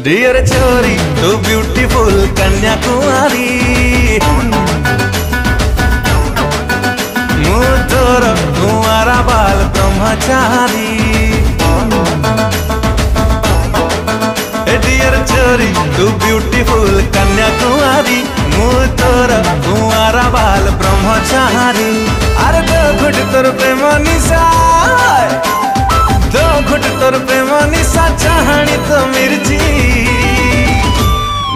Dear छोरी तू beautiful Kanyakumari मु तोर कुंवारा बाल ब्रह्मचारी। डियर छोरी तू ब्यूटीफुल कन्याकुमारी मु तोर कुंवारा बाल ब्रह्मचारी। अरे दो घुट तोर प्रेम निशा दो घुट तोर प्रेम निशा चाहनी तो मिर्ची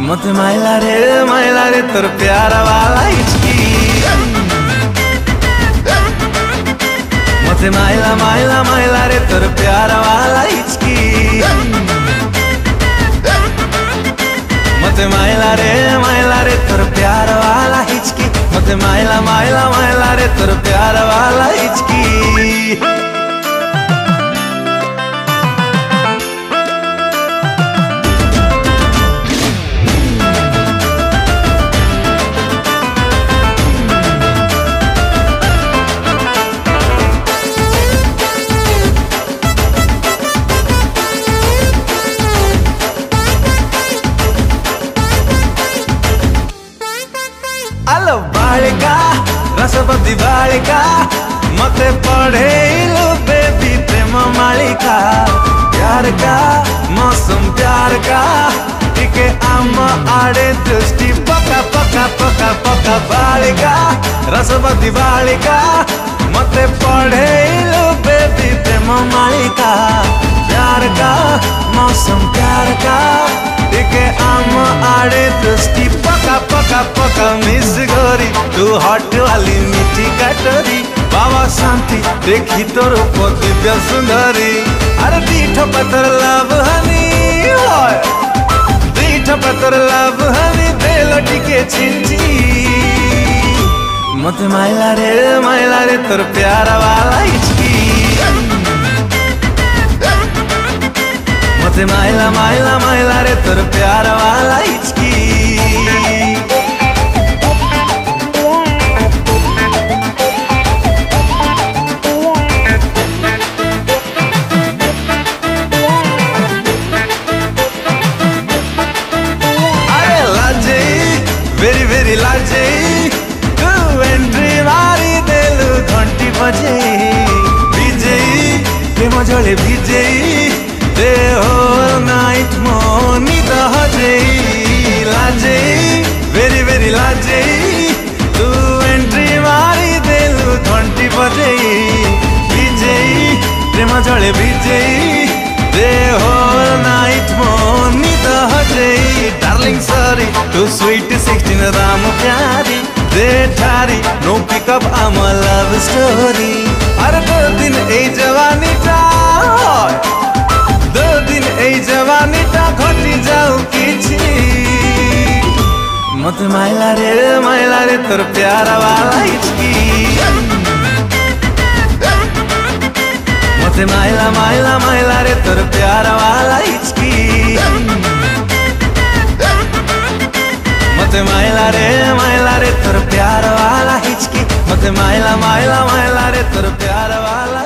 मत माइला रे तोर प्यारा वाला हिचकी मत माइला रे तोर प्यारा वाला हिचकी मत माइला रे तोर प्यारा वाला हिचकी मत माइला रे तोर प्यारा वाला हिचकी। अलो बालिका रसवती बालिका मते पढ़े लो बेबी प्रेम मालिका प्यार का मौसम प्यार का टिके आम आड़े दृष्टि पका पका पका पका बालिका रसवती बालिका मते पढ़े लो बेबी प्रेम मालिका प्यार का मौसम प्यार का टिके आम आड़े दृष्टि पका पका पका मिस गोरी तू हॉट वाली मीठी कटोरी बाबा शांति देखी तोर दिव्य सुंदरी। अरे दीठ पतर लव हनी दीठ पतर लव हनी देलो टिके छिंची मत माइला रे तोर प्यारा वाला हिचकी मत माइला रे तोर प्यारा वाला हिचकी। अरे लाजे वेरी वेरी लाजे तू एंट्री मारी देलु घंटी बजे विजयी प्रेम जले विजयी दे होल नाइट मोनी दहजे लाजे वेरी वेरी लाजे तू एंट्री मारी देलु घंटी बजे विजयी प्रेम जले विजयी दे होल नाइट मोनी दहजे डार्लिंग सॉरी तू स्वीट 16 राम प्यारी दे ठारी नो पिकअप आम लव स्टोरी। अरे दो दिन ए जवानी टा दो दिन ए जवानी टा घटी जाऊ किछि मत माइला रे तोर प्यारा वाला हिचकी मत माइला रे तोर प्यारा वाला हिचकी मत माइला रे तोर प्यारा वाला हिचकी मत माइला रे तोर प्यारा वाला